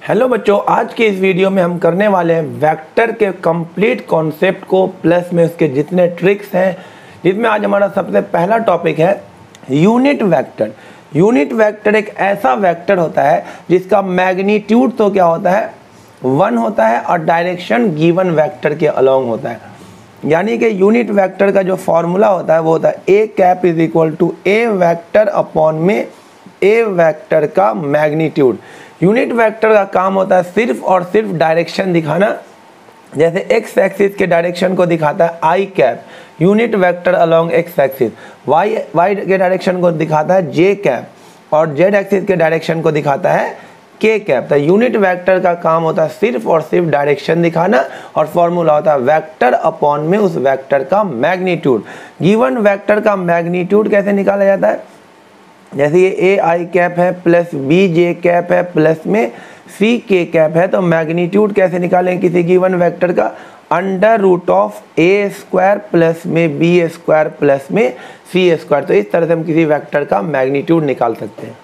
Hello बच्चों, आज के इस वीडियो में हम करने वाले हैं वेक्टर के कंप्लीट कॉन्सेप्ट को प्लस में उसके जितने ट्रिक्स हैं, जिसमें आज हमारा सबसे पहला टॉपिक है यूनिट वेक्टर। यूनिट वेक्टर एक ऐसा वेक्टर होता है जिसका मैग्नीट्यूड तो क्या होता है 1 होता है और डायरेक्शन गिवन वेक्टर के अलोंग होता है। यानी कि यूनिट वेक्टर का जो फॉर्मूला होता है वो होता है A cap is equal to A vector upon में ए वेक्टर का मैग्नीट्यूड। यूनिट वेक्टर का काम होता है सिर्फ और सिर्फ डायरेक्शन दिखाना। जैसे एक्स एक्सिस के डायरेक्शन को दिखाता है I cap, unit vector along X axis. Y के डायरेक्शन को दिखाता है जे कैप और जेड एक्सिस के डायरेक्शन को दिखाता है के कैप। तो यूनिट वेक्टर का काम होता है सिर्फ और सिर्फ डायरेक्शन दिखाना और फॉर्मूला होता है वेक्टर अपॉन में उस वेक्टर का मैग्नीट्यूड। गिवन वेक्टर का मैग्नीट्यूड कैसे निकाला जाता है? जैसे ये ए आई कैप है प्लस बी जे कैप है प्लस में सी के कैप है, तो मैग्नीट्यूड कैसे निकालें किसी गिवन वेक्टर का? Under root of A square plus में बी स्क्वायर प्लस में सी स्क्वायर। तो इस तरह से हम किसी वेक्टर का मैग्नीट्यूड निकाल सकते हैं।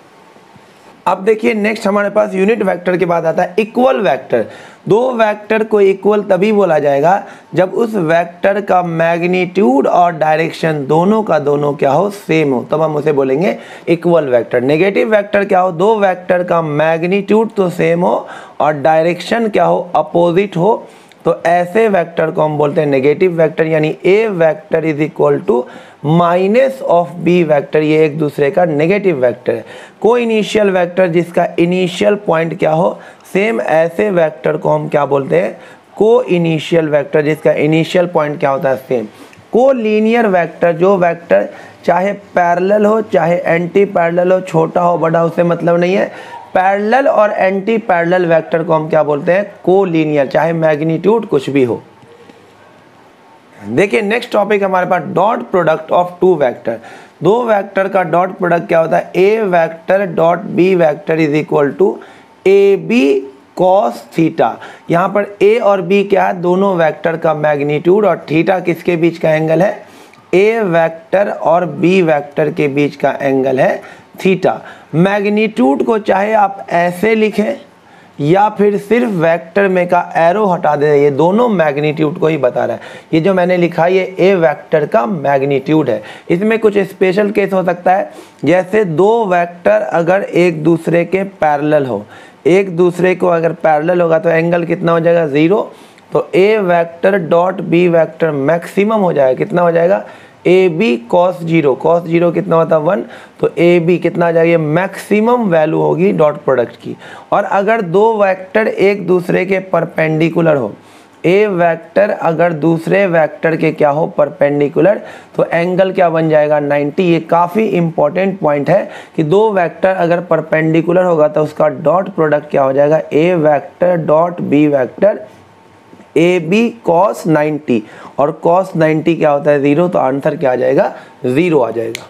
अब देखिए नेक्स्ट हमारे पास यूनिट वेक्टर के बाद आता है इक्वल वेक्टर। दो वेक्टर को इक्वल तभी बोला जाएगा जब उस वेक्टर का मैग्नीट्यूड और डायरेक्शन दोनों का दोनों क्या हो, सेम हो, तब हम उसे बोलेंगे इक्वल वेक्टर। नेगेटिव वेक्टर क्या हो? दो वेक्टर का मैग्नीट्यूड तो सेम हो और डायरेक्शन क्या हो, अपोजिट हो, तो ऐसे वेक्टर को हम बोलते हैं नेगेटिव वेक्टर। यानी A vector is equal to minus of B vector, ये एक दूसरे का नेगेटिव वेक्टर है। को इनिशियल वेक्टर जिसका इनिशियल पॉइंट क्या हो सेम, ऐसे वेक्टर को हम क्या बोलते हैं? को इनिशियल वेक्टर जिसका इनिशियल पॉइंट क्या होता है सेम। को लीनियर वेक्टर, जो वेक्टर चाहे पैरेलल हो चाहे एंटी पैरेलल हो, छोटा हो बड़ा उससे मतलब नहीं है, पैरेलल और एंटी पैरेलल वेक्टर को हम क्या बोलते हैं? कोलीनियर, चाहे मैग्नीट्यूड कुछ भी हो। देखिए नेक्स्ट टॉपिक हमारे पास dot product of two vector. दो वेक्टर का डॉट प्रोडक्ट क्या होता है? A vector dot B vector is equal to A B cos theta. यहाँ पर ए और बी क्या है? दोनों वेक्टर का मैग्नीट्यूड, और थीटा किसके बीच का एंगल है? ए वेक्टर और बी वेक्टर के बीच का एंगल है थीटा। मैग्नीट्यूड को चाहे आप ऐसे लिखें या फिर सिर्फ वेक्टर में का एरो हटा दे, ये दोनों मैग्नीट्यूड को ही बता रहा है। ये जो मैंने लिखा है ये ए वेक्टर का मैग्नीट्यूड है। इसमें कुछ स्पेशल केस हो सकता है, जैसे दो वेक्टर अगर एक दूसरे के पैरेलल हो, एक दूसरे को अगर पैरेलल होगा तो एंगल कितना हो जाएगा? 0। तो A vector dot B vector maximum हो जाएगा, कितना हो जाएगा? ए बी कॉस 0, कॉस 0 कितना होता है 1, तो ए बी कितना आ जाएगा? मैक्सिमम वैल्यू होगी डॉट प्रोडक्ट की। और अगर दो वेक्टर एक दूसरे के परपेंडिकुलर हो, ए वेक्टर अगर दूसरे वेक्टर के क्या हो, परपेंडिकुलर, तो एंगल क्या बन जाएगा? 90। ये काफ़ी इंपॉर्टेंट पॉइंट है कि दो वेक्टर अगर परपेंडिकुलर होगा तो उसका डॉट प्रोडक्ट क्या हो जाएगा? A vector dot B vector A B cos 90, और कॉस 90 क्या होता है? 0, तो आंसर क्या आ जाएगा? 0 आ जाएगा।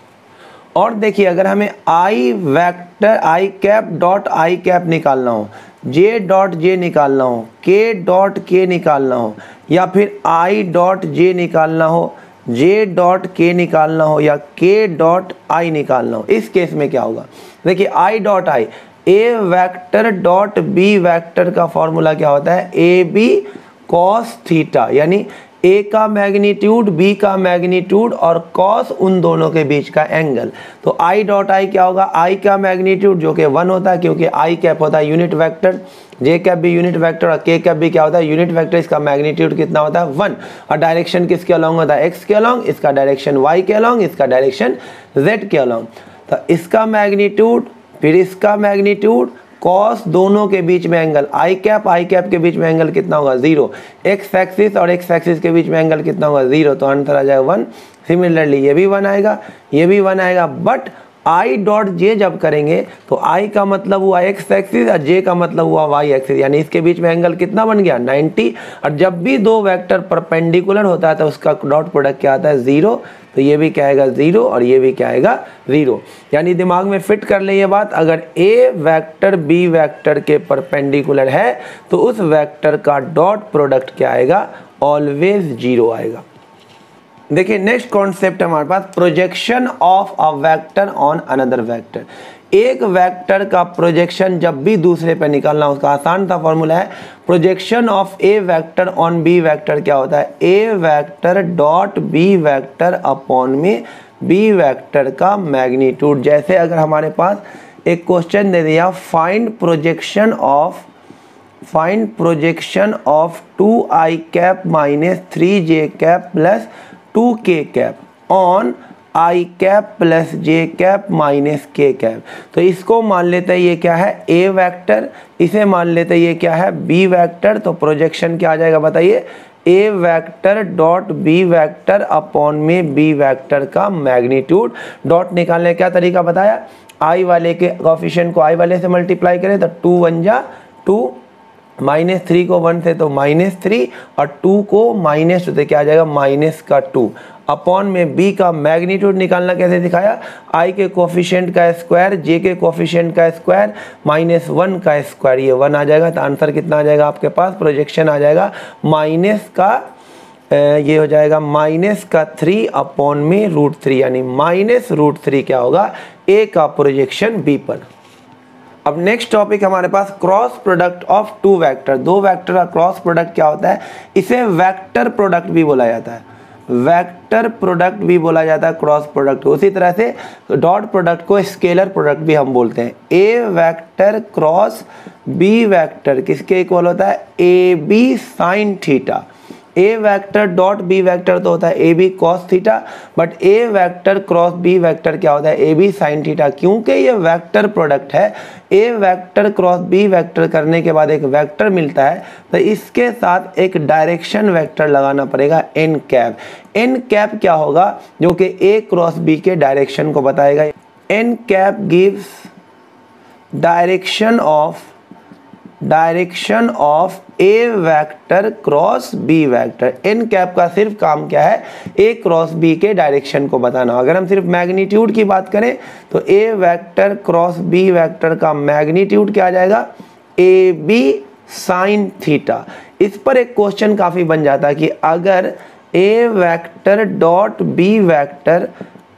और देखिए अगर हमें I vector I cap dot I cap निकालना हो, जे डॉट जे निकालना हो, के डॉट के निकालना हो, या फिर आई डॉट जे निकालना हो, जे डॉट के निकालना हो, या के डॉट आई निकालना हो, इस केस में क्या होगा? देखिए I dot I, A vector dot B vector का फॉर्मूला क्या होता है? A B cos theta. यानी ए का मैग्नीट्यूड, बी का मैग्नीट्यूड और कॉस उन दोनों के बीच का एंगल। तो आई डॉट आई क्या होगा? आई का मैग्नीट्यूड जो कि 1 होता है क्योंकि आई कैप होता है यूनिट वेक्टर, जे कैप भी यूनिट वेक्टर और के कैप भी क्या होता है? Unit vector. इसका मैग्नीट्यूड कितना होता है? 1। और डायरेक्शन किसके अलोंग होता है? एक्स के अलोंग। इसका डायरेक्शन वाई के अलोंग, इसका डायरेक्शन जेड के अलोंग। तो इसका मैग्नीट्यूड फिर इसका मैग्नीट्यूड, कॉस दोनों के बीच में एंगल, आई कैप के बीच में एंगल कितना होगा? 0। एक्स एक्सिस और एक्स एक्सिस के बीच में एंगल कितना होगा? 0, तो आंसर आ जाएगा 1। सिमिलरली ये भी 1 आएगा, ये भी 1 आएगा। बट आई डॉट जे जब करेंगे तो आई का मतलब हुआ एक्स एक्सिस और जे का मतलब हुआ वाई एक्सिस, यानी इसके बीच में एंगल कितना बन गया? 90। और जब भी दो वेक्टर परपेंडिकुलर होता है तो उसका डॉट प्रोडक्ट क्या आता है? 0। तो ये भी क्या आएगा? 0 और ये भी क्या आएगा? 0। यानी दिमाग में फिट कर ले ये बात, अगर ए वेक्टर बी वेक्टर के परपेंडिकुलर है तो उस वेक्टर का डॉट प्रोडक्ट क्या आएगा? ऑलवेज 0 आएगा। देखिए नेक्स्ट कॉन्सेप्ट हमारे पास projection of a vector on another vector. एक वेक्टर का प्रोजेक्शन जब भी दूसरे पे निकालना, उसका आसान सा फॉर्मूला है projection of A vector on B vector क्या होता है, A vector dot B vector upon में बी वेक्टर का मैग्नीट्यूड। जैसे अगर हमारे पास एक क्वेश्चन दे दिया find projection of 2i cap minus 3j cap plus 2k cap on i cap plus j cap minus k cap. तो इसको मान लेते हैं ये क्या है a वेक्टर, इसे मान लेते हैं ये क्या है b वेक्टर। तो प्रोजेक्शन क्या आ जाएगा बताइए, a vector dot b vector upon में b वेक्टर का मैग्नीट्यूड। डॉट निकालने का तरीका बताया, i वाले के कोफिशिएंट को i वाले से मल्टीप्लाई करें तो 2 1 जा 2, माइनस 3 को 1 से तो -3 और 2 को माइनस तो क्या आ जाएगा माइनस का 2 अपॉन में b का मैग्नीट्यूड निकालना कैसे दिखाया, i के कोफिशिएंट का स्क्वायर j के कोफिशिएंट का स्क्वायर -1 का स्क्वायर, ये 1 आ जाएगा। तो आंसर कितना आ जाएगा आपके पास, प्रोजेक्शन आ जाएगा माइनस का ये हो जाएगा माइनस का 3 अपॉन में √3 यानी -√3 क्या होगा a का प्रोजेक्शन b पर। अब नेक्स्ट टॉपिक हमारे पास cross product of two vector. दो वेक्टर का क्रॉस प्रोडक्ट क्या होता है, इसे वेक्टर प्रोडक्ट भी बोला जाता है, वेक्टर प्रोडक्ट भी बोला जाता है क्रॉस प्रोडक्ट। उसी तरह से डॉट प्रोडक्ट को स्केलर प्रोडक्ट भी हम बोलते हैं। A vector cross B vector किसके इक्वल होता है, A B sine theta. A vector dot B vector तो होता है A B cos theta, but A vector cross B vector क्या होता है ए बी साइन थीटा। क्योंकि ये वेक्टर प्रोडक्ट है, A vector cross B vector करने के बाद एक वेक्टर मिलता है, तो इसके साथ एक डायरेक्शन वेक्टर लगाना पड़ेगा एन कैप। एन कैप क्या होगा, जो कि ए क्रॉस बी के डायरेक्शन को बताएगा। N cap gives direction of A vector cross B vector. N cap का सिर्फ काम क्या है, ए क्रॉस बी के डायरेक्शन को बताना। अगर हम सिर्फ मैग्नीट्यूड की बात करें तो A vector cross B vector का मैग्नीट्यूड क्या आ जाएगा, ए बी साइन थीटा। इस पर एक क्वेश्चन काफी बन जाता है कि अगर A vector dot B vector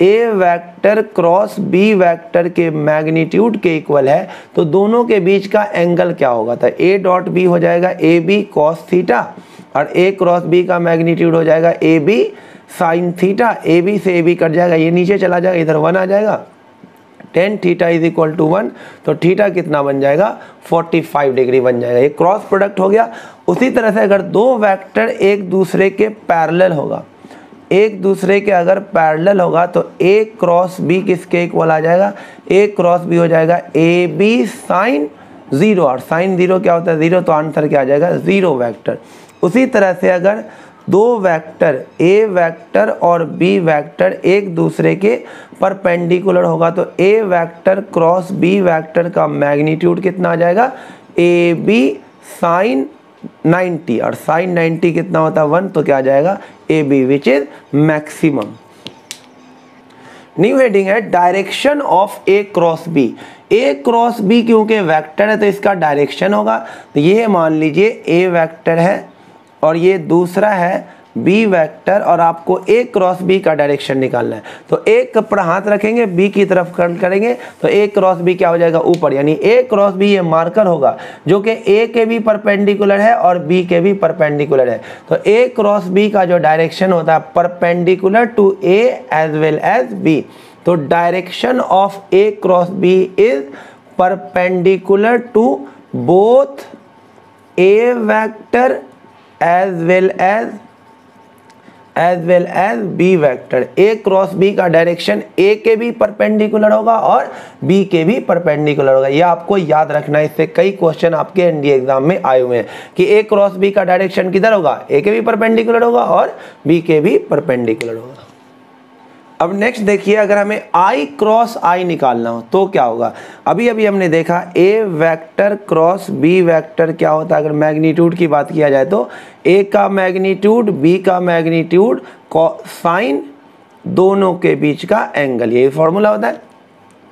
A vector cross B vector के मैग्नीट्यूड के इक्वल है तो दोनों के बीच का एंगल क्या होगा, तो ए डॉट बी हो जाएगा ए बी कॉस थीटा और ए क्रॉस बी का मैग्नीट्यूड हो जाएगा A B sine theta. A B से ए बी कट जाएगा, ये नीचे चला जाएगा, इधर 1 आ जाएगा। tan theta is equal to 1, तो थीटा कितना बन जाएगा 45 डिग्री बन जाएगा। ये क्रॉस प्रोडक्ट हो गया। उसी तरह से अगर दो वेक्टर एक दूसरे के पैरेलल होगा, एक दूसरे के अगर पैरेलल होगा तो ए क्रॉस बी किसके इक्वल आ जाएगा, ए क्रॉस बी हो जाएगा ए बी साइन 0 और साइन 0 क्या होता है 0, तो आंसर क्या आ जाएगा 0 वेक्टर। उसी तरह से अगर दो वेक्टर ए वेक्टर और बी वेक्टर एक दूसरे के परपेंडिकुलर होगा तो A vector cross B vector का मैग्नीट्यूड कितना आ जाएगा, ए बी साइन 90 और साइन 90 कितना होता है 1, तो क्या आ जाएगा A B which is maximum. New heading है direction of A cross B. A cross B क्योंकि वेक्टर है तो इसका डायरेक्शन होगा, तो ये मान लीजिए ए वेक्टर है और ये दूसरा है बी वेक्टर और आपको ए क्रॉस बी का डायरेक्शन निकालना है। तो एक पर हाथ रखेंगे बी की तरफ कर्ल करेंगे तो ए क्रॉस बी क्या हो जाएगा ऊपर, यानी ए क्रॉस बी ये मार्कर होगा जो कि ए के भी परपेंडिकुलर है और बी के भी परपेंडिकुलर है। तो ए क्रॉस बी का जो डायरेक्शन होता है perpendicular to A as well as B. तो direction of A cross B is perpendicular to both A vector as well as B vector. A cross B का डायरेक्शन ए के भी perpendicular होगा और बी के भी परपेंडिकुलर होगा। यह आपको याद रखना है, इससे कई क्वेश्चन आपके एनडीए एग्जाम में आए हुए हैं कि ए क्रॉस बी का डायरेक्शन किधर होगा, ए के भी परपेंडिकुलर होगा और बी के भी परपेंडिकुलर होगा। अब नेक्स्ट देखिए, अगर हमें आई क्रॉस आई निकालना हो तो क्या होगा। अभी हमने देखा ए वेक्टर क्रॉस बी वेक्टर क्या होता है। अगर मैग्नीट्यूड की बात किया जाए तो ए का मैग्नीट्यूड बी का मैग्नीट्यूड साइन दोनों के बीच का एंगल, यही फॉर्मूला होता है।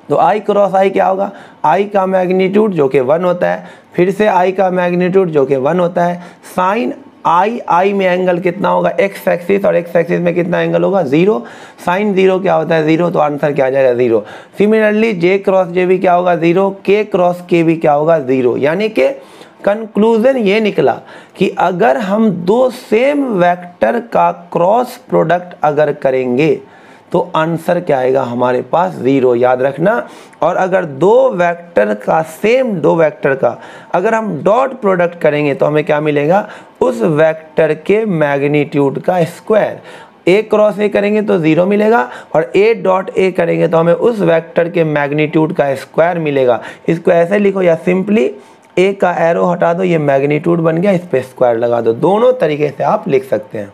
तो आई क्रॉस आई क्या होगा, आई का मैग्नीट्यूड जो कि 1 होता है, फिर से आई का मैग्नीट्यूड जो कि 1 होता है, साइन आई में एंगल कितना होगा, एक्स एक्सिस, और एक्स एक्सिस में कितना एंगल होगा, 0। साइन 0 क्या होता है, 0, तो आंसर क्या आ जाएगा, 0। सिमिलरली जे क्रॉस जे भी क्या होगा, 0, के क्रॉस के भी क्या होगा, 0। यानी कि कंक्लूजन ये निकला कि अगर हम दो सेम वेक्टर का क्रॉस प्रोडक्ट अगर करेंगे तो आंसर क्या आएगा हमारे पास, 0, याद रखना। और अगर दो वेक्टर का अगर हम डॉट प्रोडक्ट करेंगे तो हमें क्या मिलेगा, उस वेक्टर के मैग्नीट्यूड का स्क्वायर। ए क्रॉस ए करेंगे तो 0 मिलेगा, और ए डॉट ए करेंगे तो हमें उस वेक्टर के मैग्नीट्यूड का स्क्वायर मिलेगा। इसको ऐसे लिखो, या सिंपली ए का एरो हटा दो, ये मैग्नीट्यूड बन गया, इस पे स्क्वायर लगा दो। दोनों तरीके से आप लिख सकते हैं।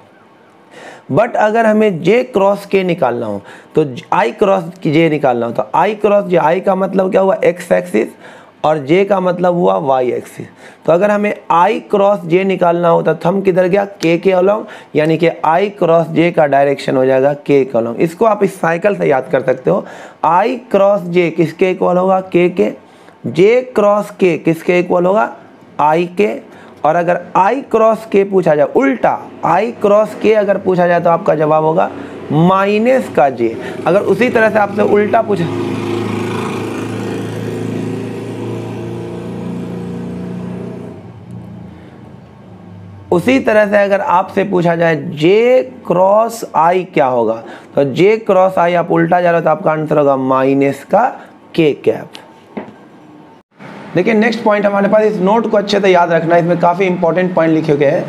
बट अगर हमें जे क्रॉस के निकालना हो तो आई क्रॉस जे निकालना हो तो आई क्रॉस जे, आई का मतलब क्या हुआ, एक्स एक्सिस, और जे का मतलब हुआ वाई एक्सिस। तो अगर हमें आई क्रॉस जे निकालना होता तो हम किधर गया, के अलोंग, यानी कि आई क्रॉस जे का डायरेक्शन हो जाएगा के अलोंग। इसको आप इस साइकिल से याद कर सकते हो। आई क्रॉस जे किसके इक्वल होगा, के। जे क्रॉस के किसके इक्वल होगा, आई के। और अगर आई क्रॉस के पूछा जाए, उल्टा आई क्रॉस के अगर पूछा जाए तो आपका जवाब होगा माइनस का जे। अगर उसी तरह से आपसे उल्टा पूछा, उसी तरह से अगर आपसे पूछा जाए जे क्रॉस आई क्या होगा, तो जे क्रॉस आई आप उल्टा जा रहे हो तो आपका आंसर होगा माइनस का के कैप। देखिए नेक्स्ट पॉइंट हमारे पास, इस नोट को अच्छे से याद रखना, इसमें काफ़ी इंपॉर्टेंट पॉइंट लिखे गए हैं।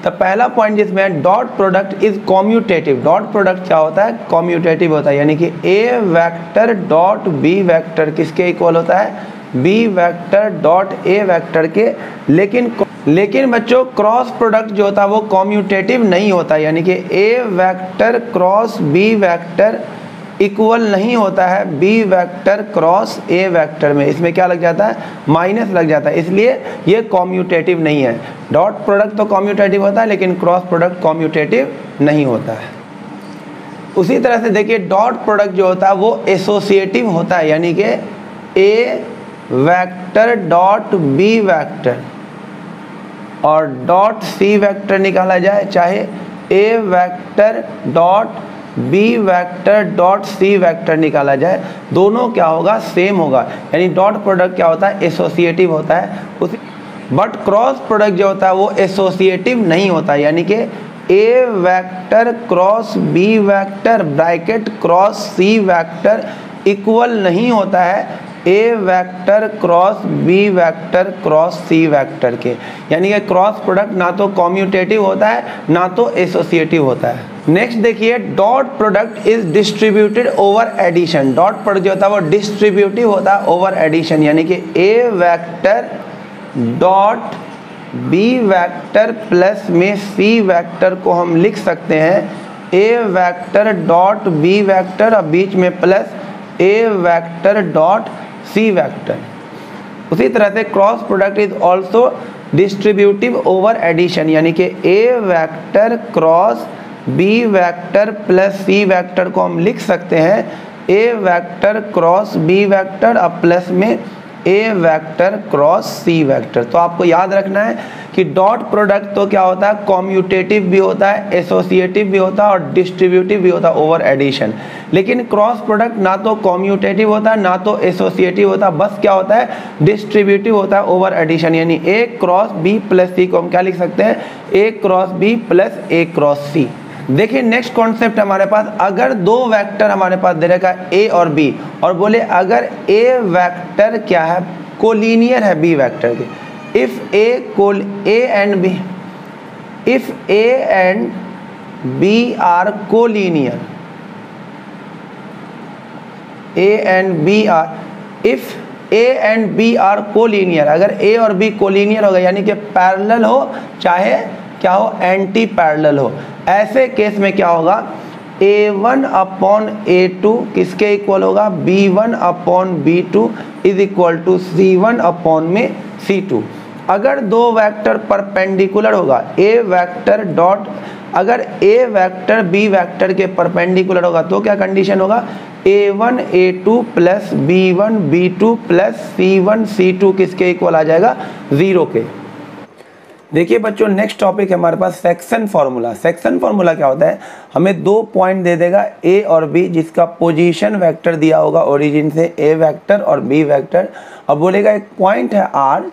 तो पहला पॉइंट जिसमें dot product is commutative. Dot product क्या होता है, कॉम्यूटेटिव होता है, यानी कि A vector dot B vector किसके इक्वल होता है, B vector dot A vector के। लेकिन बच्चों क्रॉस प्रोडक्ट जो होता है वो कॉम्यूटेटिव नहीं होता, यानी कि A vector cross B vector equal नहीं होता है B vector cross A vector में। इसमें क्या लग जाता है, माइनस लग जाता है, इसलिए ये कॉम्यूटेटिव नहीं है। डॉट प्रोडक्ट तो कॉम्यूटेटिव होता है, लेकिन क्रॉस प्रोडक्ट कॉम्यूटेटिव नहीं होता है। उसी तरह से देखिए डॉट प्रोडक्ट जो होता है वो एसोसिएटिव होता है, यानी कि A vector dot B vector और डॉट सी वेक्टर निकाला जाए, चाहे A vector dot B vector dot C vector निकाला जाए, दोनों क्या होगा, सेम होगा। यानी डॉट प्रोडक्ट क्या होता है, एसोसिएटिव होता है। बट क्रॉस प्रोडक्ट जो होता है वो एसोसिएटिव नहीं होता है, यानी कि A vector cross B vector bracket cross C vector equal नहीं होता है A vector cross B vector cross C vector के। यानी कि क्रॉस प्रोडक्ट ना तो कॉम्यूटेटिव होता है ना तो एसोसिएटिव होता है। नेक्स्ट देखिए dot product is distributed over addition. Dot product जो होता है वो डिस्ट्रीब्यूटिव होता है ओवर एडिशन, यानी कि A vector dot B vector plus में सी वेक्टर को हम लिख सकते हैं A vector dot B vector और बीच में plus A vector dot C vector. उसी तरह से cross product is also distributive over addition, यानी कि A vector cross B vector plus C vector को हम लिख सकते हैं A vector cross B vector और प्लस में A vector cross C vector. तो आपको याद रखना है कि डॉट प्रोडक्ट तो क्या होता है, कॉम्यूटेटिव भी होता है, एसोसिएटिव भी होता है और डिस्ट्रीब्यूटिव भी होता है ओवर एडिशन। लेकिन क्रॉस प्रोडक्ट ना तो कॉम्यूटेटिव होता है ना तो एसोसिएटिव होता है, बस क्या होता है, डिस्ट्रीब्यूटिव होता है ओवर एडिशन। यानी ए क्रॉस बी प्लस सी को हम क्या लिख सकते हैं, ए क्रॉस बी प्लस ए क्रॉस सी। देखिए नेक्स्ट कॉन्सेप्ट हमारे पास, अगर दो वेक्टर हमारे पास दे रखा है ए और बी, और बोले अगर ए वेक्टर क्या है, कोलिनियर है बी वेक्टर के, if A and B are collinear, A and B are, if A and B are collinear, अगर ए और बी कोलिनियर हो गए यानी कि पैरेलल हो चाहे क्या हो, एंटी पैरेलल हो, ऐसे केस में क्या होगा, a1 अपॉन a2 किसके इक्वल होगा, b1 upon b2 is equal to c1 upon में c2। अगर दो वेक्टर परपेंडिकुलर होगा, a वेक्टर डॉट, अगर a वेक्टर b वेक्टर के परपेंडिकुलर होगा तो क्या कंडीशन होगा, a1 a2 plus b1 b2 plus c1 c2 किसके इक्वल आ जाएगा, 0 के। देखिए बच्चों, नेक्स्ट टॉपिक है हमारे पास सेक्शन फार्मूला। सेक्शन फार्मूला क्या होता है, हमें 2 पॉइंट दे देगा ए और बी, जिसका पोजीशन वेक्टर दिया होगा ओरिजिन से, ए वेक्टर और बी वेक्टर, और बोलेगा एक पॉइंट है आर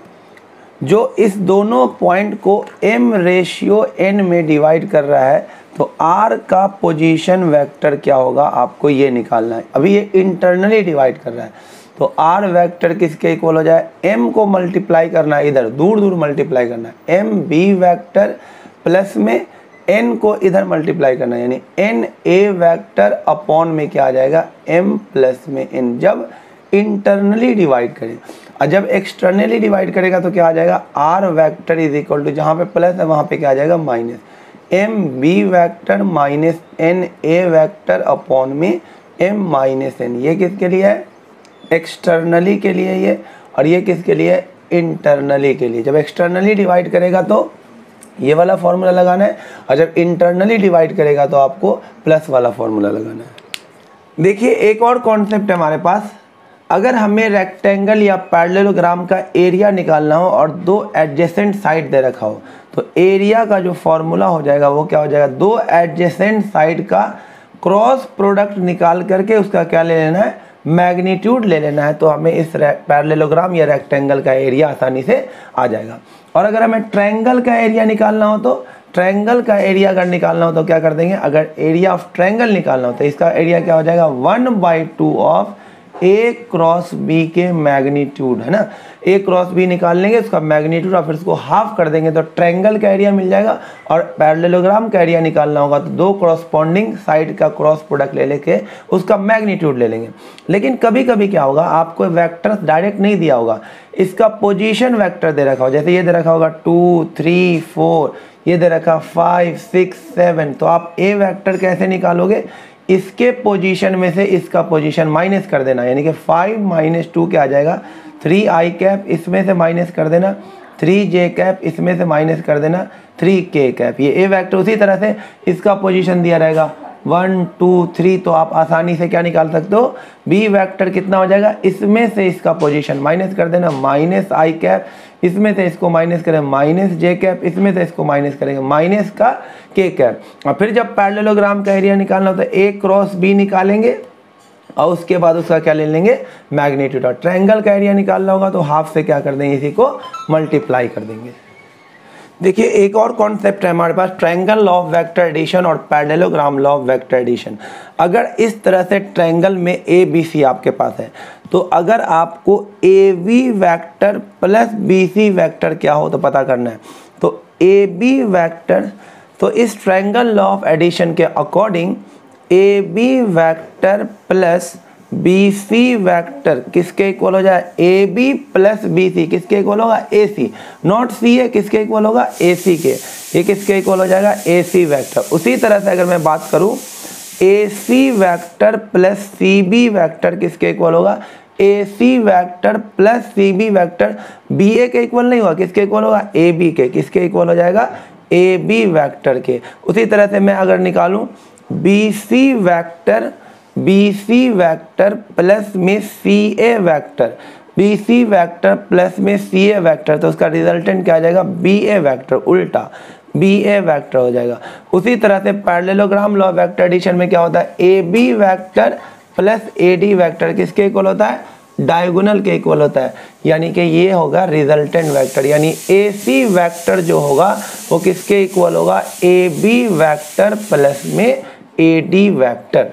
जो इस दोनों पॉइंट को m/n में डिवाइड कर रहा है, तो r का पोजीशन वेक्टर क्या होगा आपको ये निकालना है। अभी ये इंटरनली डिवाइड कर रहा है, तो r वेक्टर किसके इक्वल हो जाए, m को मल्टीप्लाई करना है, इधर दूर दूर मल्टीप्लाई करना है, m b वेक्टर प्लस में n को इधर मल्टीप्लाई करना है, यानी n a वेक्टर अपॉन में क्या आ जाएगा, m प्लस में n, जब इंटरनली डिवाइड करें। और जब एक्सटर्नली डिवाइड करेगा तो क्या आ जाएगा, r vector is equal to, जहाँ पे प्लस है वहाँ पे क्या आ जाएगा minus, m b vector minus n a vector upon में m माइनस n। ये किसके लिए है, एक्सटर्नली के लिए ये, और ये किसके लिए, इंटरनली के लिए। जब एक्सटर्नली डिवाइड करेगा तो ये वाला फॉर्मूला लगाना है, और जब इंटरनली डिवाइड करेगा तो आपको प्लस वाला फॉर्मूला लगाना है। देखिए एक और कॉन्सेप्ट है हमारे पास, अगर हमें रेक्टेंगल या पैरेललोग्राम का एरिया निकालना हो और 2 एडजेसेंट साइड दे रखा हो, तो एरिया का जो फॉर्मूला हो जाएगा वो क्या हो जाएगा, 2 एडजेसेंट साइड का क्रॉस प्रोडक्ट निकाल करके उसका क्या ले लेना है, मैग्नीट्यूड ले लेना है, तो हमें इस पैरेललोग्राम या रेक्टेंगल का एरिया आसानी से आ जाएगा। और अगर हमें ट्रायंगल का एरिया निकालना हो, तो ट्रायंगल का एरिया अगर निकालना हो तो क्या कर देंगे, अगर एरिया ऑफ ट्रायंगल निकालना हो तो इसका एरिया क्या हो जाएगा, 1/2 ऑफ a क्रॉस b के मैग्नीट्यूड, है ना। a क्रॉस b निकाल लेंगे उसका मैग्नीट्यूड और फिर उसको हाफ कर देंगे तो ट्रायंगल का एरिया मिल जाएगा। और पैरेललोग्राम का एरिया निकालना होगा तो 2 कॉरस्पॉन्डिंग साइड का क्रॉस प्रोडक्ट ले लेके उसका मैग्नीट्यूड ले लेंगे। लेकिन कभी कभी क्या होगा, आपको वेक्टर्स डायरेक्ट नहीं दिया होगा, इसका पोजीशन वेक्टर दे रखा हो, जैसे ये दे रखा होगा 2 3 4, ये दे रखा 5 6 7, तो आप a वेक्टर कैसे निकालोगे, इसके पोजीशन में से इसका पोजीशन माइनस कर देना, यानी कि 5 - 2 क्या आ जाएगा, 3i कैप, इसमें से माइनस कर देना 3j कैप, इसमें से माइनस कर देना 3k कैप। ये a वेक्टर उसी तरह से इसका पोजीशन दिया रहेगा 1 2 3, तो आप आसानी से क्या निकाल सकते हो, b वेक्टर कितना हो जाएगा, इसमें से इसका पोजीशन माइनस कर देना -i कैप, इसमें से इसको माइनस करें -j कैप, इसमें से इसको माइनस करेंगे माइनस का k कैप। और फिर जब पैरेललोग्राम का एरिया निकालना हो तो a क्रॉस b निकालेंगे और उसके बाद उसका क्या ले लेंगे, मैग्नीट्यूड। और ट्रायंगल का एरिया निकालना होगा तो हाफ से क्या कर देंगे, इसी को मल्टीप्लाई कर देंगे। देखिए एक और कॉन्सेप्ट है हमारे पास, triangle law of vector addition और parallelogram law of vector addition. अगर इस तरह से ट्रायंगल में ए बी सी आपके पास है, तो अगर आपको A B vector plus B C vector क्या हो तो पता करना है, तो ए बी वेक्टर, तो इस ट्रायंगल लॉ ऑफ एडिशन के according A B vector plus B C vector किसके इक्वल हो जाए, A B plus B C किसके इक्वल होगा, ए सी, नॉट सी है, किसके इक्वल होगा, ए सी के, ये किसके इक्वल हो जाएगा, ए सी वेक्टर। उसी तरह से अगर मैं बात करूं, A C vector plus C B vector किसके इक्वल होगा, A C vector plus C B vector B A के इक्वल नहीं होगा, किसके इक्वल होगा, ए बी के, किसके इक्वल हो जाएगा, ए बी वेक्टर के। उसी तरह से मैं अगर निकालूं बी सी वेक्टर प्लस में C A vector, B C vector plus में सी ए वेक्टर, तो उसका रिजल्टेंट क्या आ जाएगा, बी ए वेक्टर, उल्टा बी ए वेक्टर हो जाएगा। उसी तरह से पैरेललोग्राम लॉ वेक्टर एडिशन में क्या होता है, A B vector plus A D vector किसके इक्वल होता है, डायगोनल के इक्वल होता है, यानी कि ये होगा रिजल्टेंट वेक्टर, यानी ए सी वेक्टर जो होगा वो किसके इक्वल होगा, ए बी वेक्टर प्लस में ए डी वेक्टर।